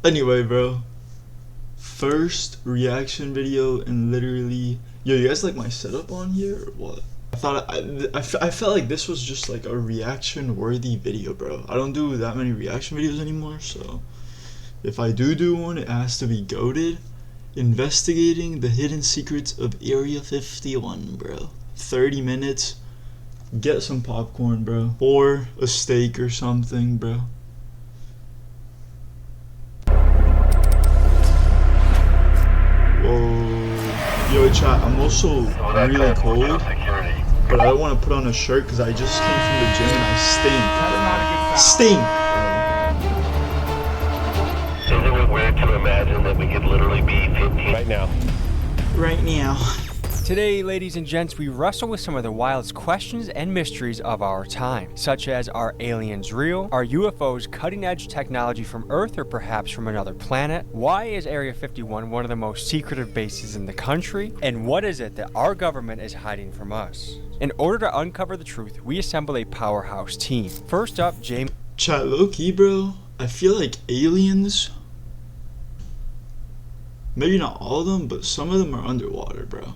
Anyway, bro. First reaction video and literally... Yo, you guys like my setup on here or what? I felt like this was just like a reaction worthy video, bro. I don't do that many reaction videos anymore, so... If I do one, it has to be goated. Investigating the hidden secrets of Area 51, bro. 30 minutes. Get some popcorn, bro. Or a steak or something, bro. Whoa. Yo, chat, I'm also really cold. But I don't want to put on a shirt because I just came from the gym and I stink. Stink! Isn't it weird to imagine that we could literally be 15 right now? Right now. Today, ladies and gents, we wrestle with some of the wildest questions and mysteries of our time, such as, are aliens real? Are UFOs cutting-edge technology from Earth or perhaps from another planet? Why is Area 51 one of the most secretive bases in the country? And what is it that our government is hiding from us? In order to uncover the truth, we assemble a powerhouse team. First up, James. Chat, low-key, bro, I feel like aliens, maybe not all of them, but some of them are underwater, bro.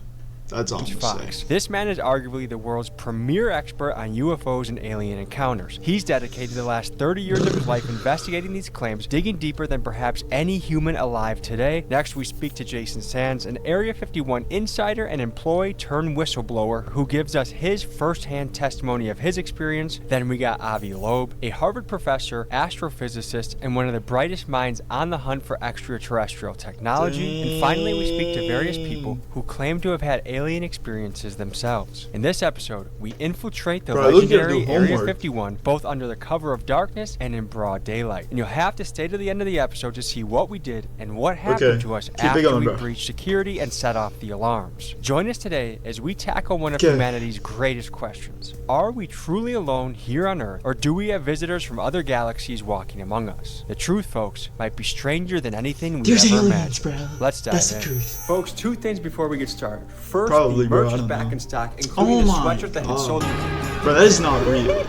That's all I'm gonna say. This man is arguably the world's premier expert on UFOs and alien encounters. He's dedicated the last 30 years of his life investigating these claims, digging deeper than perhaps any human alive today. Next, we speak to Jason Sands, an Area 51 insider and employee turned whistleblower who gives us his first-hand testimony of his experience. Then we got Avi Loeb, a Harvard professor, astrophysicist, and one of the brightest minds on the hunt for extraterrestrial technology. And finally, we speak to various people who claim to have had alien experiences themselves. In this episode, we infiltrate the legendary Area 51, both under the cover of darkness and in broad daylight. And you'll have to stay to the end of the episode to see what we did and what happened to us after we breached security and set off the alarms. Join us today as we tackle one of humanity's greatest questions. Are we truly alone here on Earth, or do we have visitors from other galaxies walking among us? The truth, folks, might be stranger than anything we ever imagined. Bro. Let's dive in. That's the truth. Folks, two things before we get started. First, probably, the bro, merch is back in stock, including the sweatshirt that had sold. Bro, that is not real.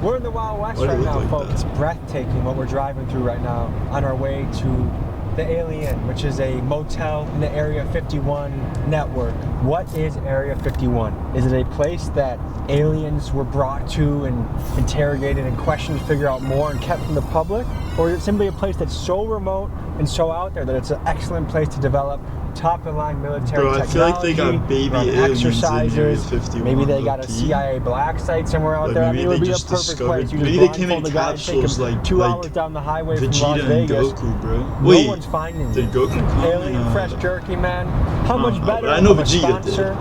We're in the Wild West right now, folks. It's breathtaking what we're driving through right now on our way to the Alien, which is a motel in the Area 51 network. What is Area 51? Is it a place that aliens were brought to and interrogated and questioned to figure out more and kept from the public? Or is it simply a place that's so remote and so out there that it's an excellent place to develop top-of-the-line military technology? I feel like they got baby aliens in Area 51. Maybe they got a CIA black site somewhere out there. I mean, it would be a perfect place. You maybe they came in capsules like 2 hours down the highway from Las Vegeta and Vegas. Goku, bro. No one's finding did Goku come? Alien fresh jerky, man. How much better I know of a Vegeta sponsor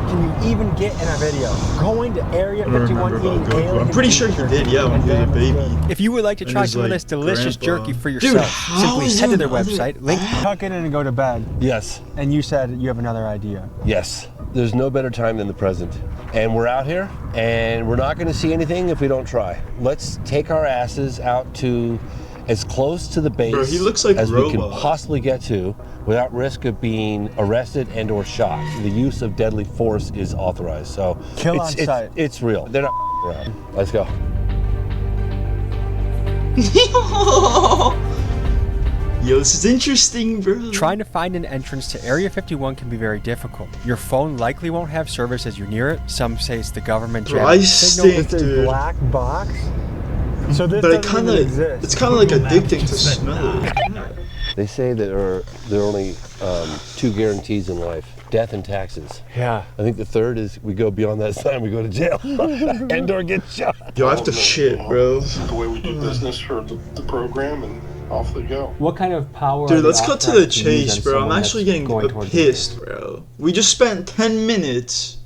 can you even get in a video? Going to Area 51 eating alien. I'm pretty sure he did, yeah, when he was a baby. If you would like to try some of this delicious jerky for yourself, simply head to their website, link, tuck in and go to bed. Yes. And you said you have another idea. Yes. There's no better time than the present. And we're out here, and we're not going to see anything if we don't try. Let's take our asses out to as close to the base as we can possibly get to without risk of being arrested and or shot. The use of deadly force is authorized. So kill on sight. It's real. They're not around. Let's go. Yo, this is interesting, bro. Trying to find an entrance to Area 51 can be very difficult. Your phone likely won't have service as you're near it. Some say it's the government jamming signal. It's a black box. So this but it's kind of like addicting to smell. They say there are only 2 guarantees in life: death and taxes. Yeah. I think the third is we go beyond that sign, we go to jail and or get shot. Yo, I have to shit, bro. This is the way we do business for the program, and off they go. What kind of power? Dude, let's cut to the chase, bro. I'm actually getting pissed, bro. We just spent 10 minutes.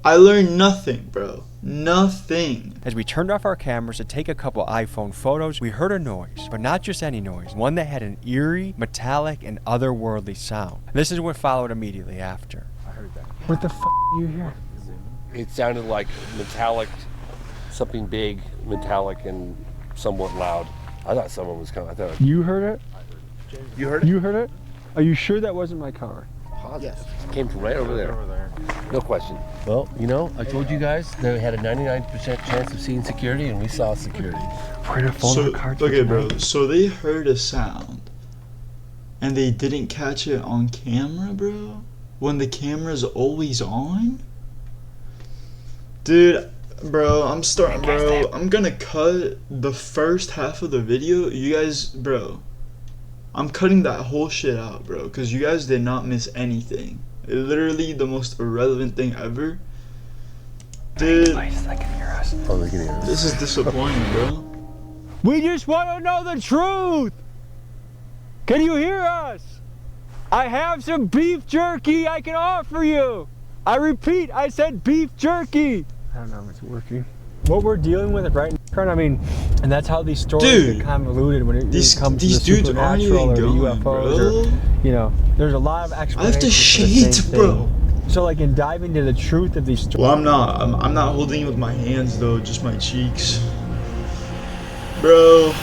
I learned nothing, bro. Nothing. As we turned off our cameras to take a couple iPhone photos, we heard a noise, but not just any noise, one that had an eerie, metallic, and otherworldly sound. This is what followed immediately after. I heard that. What the f*** are you hear? It sounded like metallic, something big, metallic, and somewhat loud. I thought someone was coming. You heard it? You heard it? You heard it? Are you sure that wasn't my car? Positive. It came from right over there. No question. Well, you know, I told you guys they had a 99% chance of seeing security, and we saw security. We're gonna fold our cards. Okay, bro. So they heard a sound, and they didn't catch it on camera, bro. When the camera's always on, dude. Bro, I'm gonna cut the first half of the video. You guys, bro, I'm cutting that whole shit out, bro, because you guys did not miss anything. Literally the most irrelevant thing ever. Dude, They can hear us. Oh, they can hear us. this is disappointing, bro. We just want to know the truth. Can you hear us? I have some beef jerky I can offer you. I repeat, I said beef jerky. I don't know if it's working. What we're dealing with right now, I mean, and that's how these stories get convoluted when it comes to the supernatural or the UFOs. Or, you know, there's a lot of explanations. I have to shade, bro. So, like, in diving into the truth of these stories. Well, I'm not holding it with my hands though, just my cheeks, bro.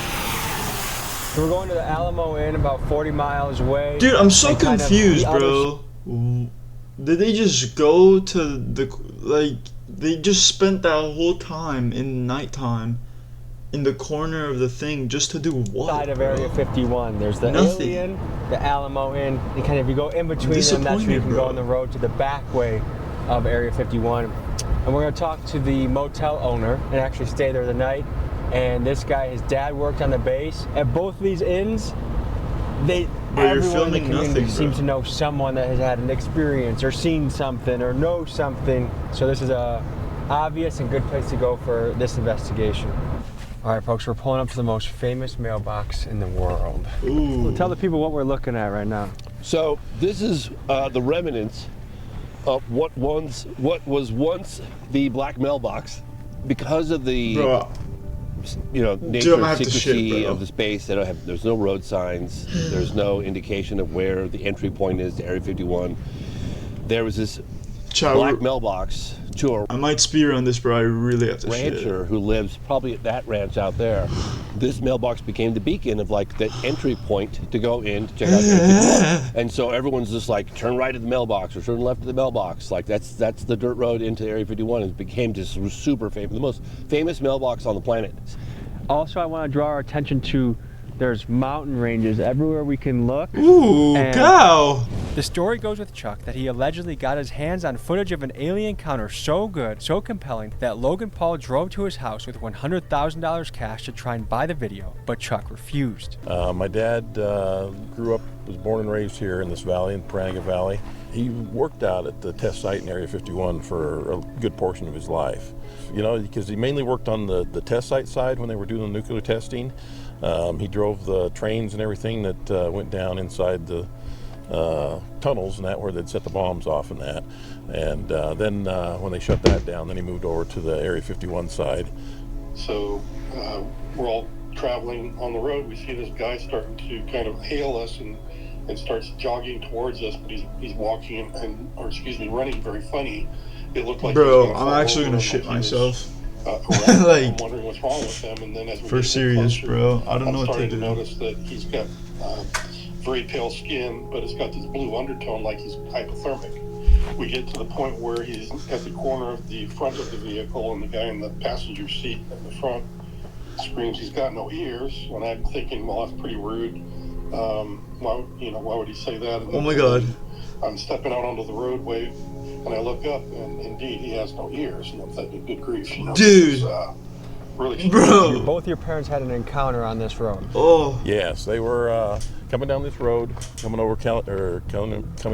We're going to the Alamo Inn, about 40 miles away. Dude, I'm so confused, bro. Did they just go to the, like, they just spent that whole time in nighttime in the corner of the thing just to do what? Side of Area 51. There's the Alien, the Alamo Inn, and kind of you go in between them, that's where you can go on the road to the back way of Area 51. And we're going to talk to the motel owner and actually stay there the night. And this guy, his dad worked on the base. At both of these inns, everyone in the community seems to know someone that has had an experience or seen something or knows something. So this is a obvious and good place to go for this investigation. All right, folks, we're pulling up to the most famous mailbox in the world. Ooh. Well, tell the people what we're looking at right now. So this is the remnants of what was once the black mailbox, because of the nature and secrecy of the space. They don't have. There's no road signs. There's no indication of where the entry point is to Area 51. There was this black mailbox to I might spear on this, bro. I really have to rancher who lives probably at that ranch out there. This mailbox became the beacon of like the entry point to go in to check out Area 51. And so everyone's just like, turn right at the mailbox or turn left at the mailbox. Like that's the dirt road into Area 51. It became just super famous, the most famous mailbox on the planet. Also, I want to draw our attention to there's mountain ranges everywhere we can look. Ooh, cow! The story goes with Chuck that he allegedly got his hands on footage of an alien encounter so good, so compelling, that Logan Paul drove to his house with $100,000 cash to try and buy the video, but Chuck refused. My dad was born and raised here in this valley, in Paranaga Valley. He worked out at the test site in Area 51 for a good portion of his life. You know, because he mainly worked on the test site side when they were doing the nuclear testing. He drove the trains and everything that went down inside the tunnels and that where they'd set the bombs off and that. And then when they shut that down, then he moved over to the Area 51 side. So we're all traveling on the road. We see this guy starting to kind of hail us and starts jogging towards us, but he's walking running very funny. It looked like, bro, I'm actually gonna shit myself. Like, I'm wondering what's wrong with him, and then as we for serious, closer, bro, I don't know what to starting do. to notice that he's got very pale skin, but it's got this blue undertone, like he's hypothermic. We get to the point where he's at the corner of the front of the vehicle, and the guy in the passenger seat in the front screams he's got no ears. And I'm thinking, well, that's pretty rude. Why would he say that? And oh my God! I'm stepping out onto the roadway. And I look up, and indeed, he has no ears. And I'm thinking, good grief, you know, dude, really, bro. Both your parents had an encounter on this road. Oh, yes, they were coming down this road, coming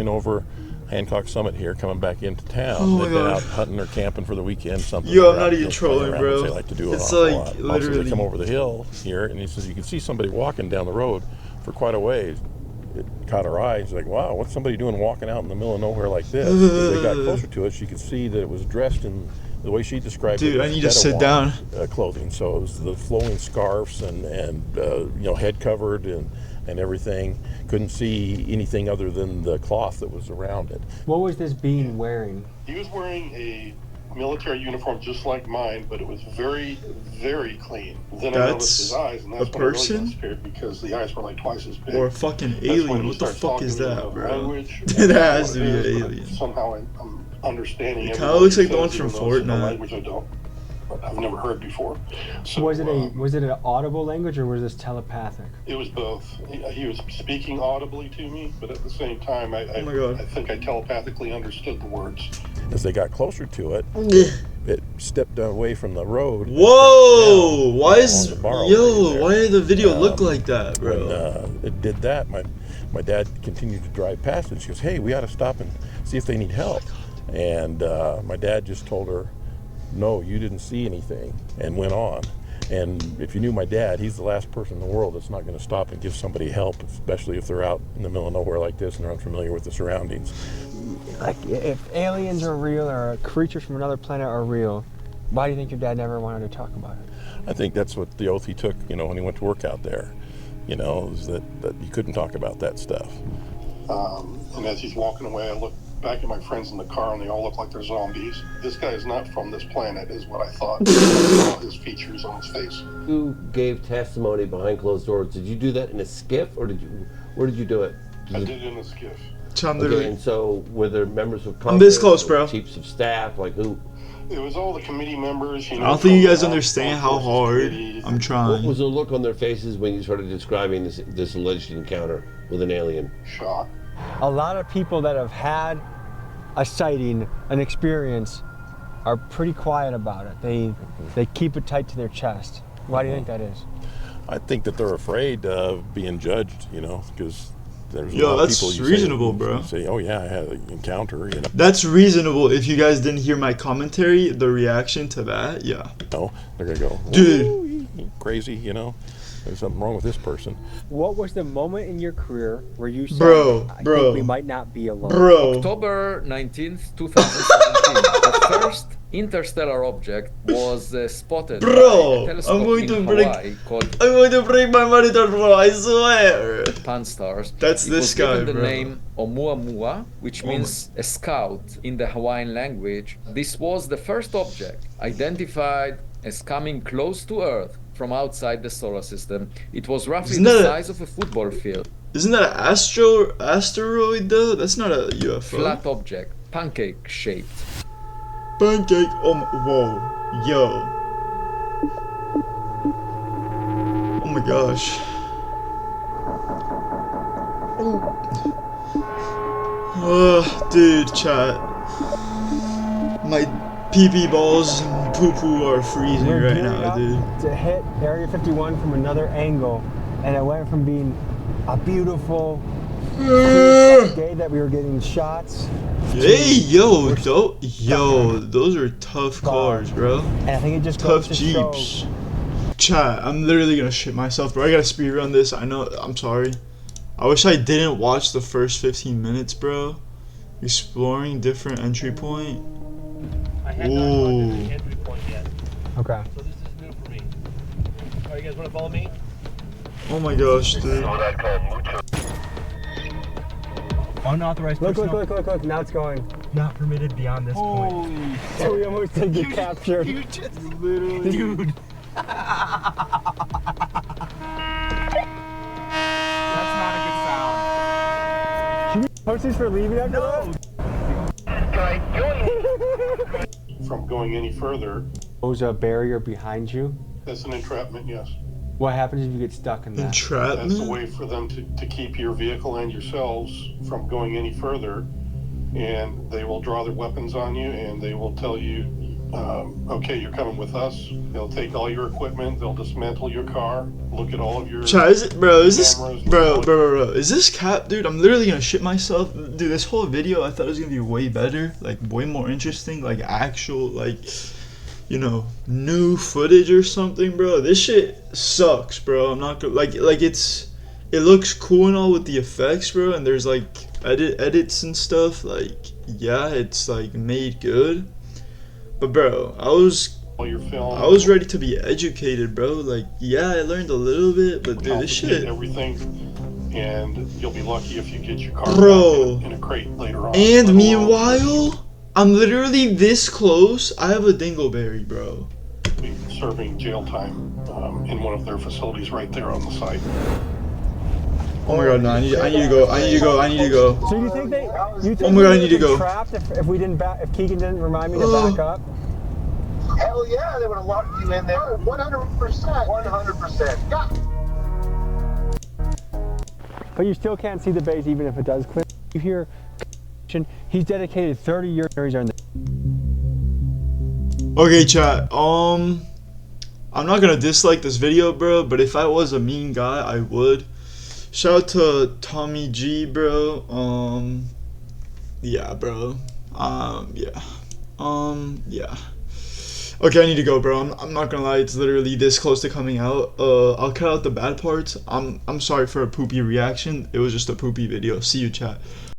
over Hancock Summit here, coming back into town. Oh my They've been God. out hunting or camping for the weekend, something. Yo, I'm not even trolling, bro. They like to do It's an awful like lot. literally. Also, they come over the hill here, and he says you can see somebody walking down the road for quite a ways. It caught her eye. She's like, wow, what's somebody doing walking out in the middle of nowhere like this? As they got closer to it, she could see that it was dressed in the way she described it. Dude, I need to sit down. Clothing. So it was the flowing scarves and head covered and everything. Couldn't see anything other than the cloth that was around it. What was this being wearing? He was wearing a military uniform just like mine, but it was very, very clean. Then I noticed his eyes, and that's a when I really person? got scared because the eyes were like twice as big. Or a fucking That's when alien? he What the started fuck talking is to me in that, another bro? language. That has to be What it an is, but alien. Somehow I'm understanding. It kind of looks like the one from Fortnite. Language I've never heard before. So, was it an audible language or was this telepathic? It was both. He was speaking audibly to me, but at the same time, I think I telepathically understood the words. As they got closer to it, it stepped away from the road. Whoa! Why did the video look like that, bro? When it did that, my dad continued to drive past it. She goes, "Hey, we ought to stop and see if they need help." And my dad just told her, "No, you didn't see anything," and went on. And if you knew my dad, he's the last person in the world that's not going to stop and give somebody help, especially if they're out in the middle of nowhere like this and they're unfamiliar with the surroundings. Like, if aliens are real or creatures from another planet are real, why do you think your dad never wanted to talk about it? I think that's what the oath he took, when he went to work out there, is that you couldn't talk about that stuff. And as he's walking away, I look back at my friends in the car and they all look like they're zombies. This guy is not from this planet, is what I thought. All his features on his face. You gave testimony behind closed doors. Did you do that in a skiff, or where did you do it? I did it in a skiff. Okay, and so were there members of Congress? I'm this close, bro. Chiefs of staff, like who? It was all the committee members. I don't think you guys understand how hard I'm trying. What was the look on their faces when you started describing this alleged encounter with an alien? Shock. A lot of people that have had a sighting, an experience, are pretty quiet about it. They keep it tight to their chest. Why do you think that is? I think that they're afraid of being judged, because there's a lot of people that's reasonable, bro. You say, "Oh yeah, I had an encounter," That's reasonable. If you guys didn't hear my commentary, the reaction to that, yeah. No, they're gonna go, dude, crazy, There's something wrong with this person. What was the moment in your career where you said, I think we might not be alone? October 19th, 2017. The first interstellar object was spotted by a telescope I'm going to break my monitor, bro, I swear. Pan-STARRS. That's this guy, given the bro. name Oumuamua, which means a scout in the Hawaiian language. This was the first object identified as coming close to Earth from outside the solar system. It was roughly the size of a football field. Isn't that an asteroid though? That's not a UFO. Flat object, pancake shaped. Pancake, whoa, yo. Oh my gosh. Dude, chat. My pee-pee balls and poo-poo are freezing right now, dude. To hit Area 51 from another angle, and it went from being a beautiful day that we were getting shots. Hey, yo, those are tough cars, bro. And I think it just tough Jeeps. Chat, I'm literally gonna shit myself, bro. I gotta speed run this. I know, I'm sorry. I wish I didn't watch the first 15 minutes, bro. Exploring different entry point. I had not gone to the entry point yet. Okay. So this is new for me. Alright, you guys wanna follow me? Oh my gosh, dude. Unauthorized Look, now it's going. Not permitted beyond this point. So we almost did get captured. You just literally... Dude. That's not a good sound. Should we post these for leaving after that? From going any further. Was a barrier behind you? That's an entrapment, yes. What happens if you get stuck in that? Entrapment? That's a way for them to keep your vehicle and yourselves from going any further. And they will draw their weapons on you and they will tell you, okay, you're coming with us. They'll take all your equipment, they'll dismantle your car, look at all of your is this cap, dude? I'm literally gonna shit myself. Dude, this whole video I thought it was gonna be way better, like way more interesting, like actual, like, new footage or something, bro. This shit sucks, bro. I'm not gonna, it looks cool and all with the effects, bro, and there's like edits and stuff, like, yeah, it's like made good. But bro, I was ready to be educated, bro. Like, yeah, I learned a little bit, but dude, this shit. Everything, and you'll be lucky if you get your car in a crate later on. And meanwhile, I'm literally this close. I have a dingleberry, bro. Serving jail time in one of their facilities right there on the site. Oh my god, no, I need to go. I need to go. I need to go. So you think Oh my god, I need to go. Trapped if we didn't if Keegan didn't remind me to back up? Hell yeah, they would have locked you in there. 100%. 100%. Yeah. But you still can't see the base even if it does clear. You hear he's dedicated 30 years on the. Okay, chat. I'm not gonna dislike this video, bro, but if I was a mean guy, I would. Shout out to Tommy G, bro. Yeah, bro. Yeah. Yeah. Okay, I need to go, bro. I'm not gonna lie, it's literally this close to coming out. I'll cut out the bad parts. I'm sorry for a poopy reaction. It was just a poopy video. See you, chat.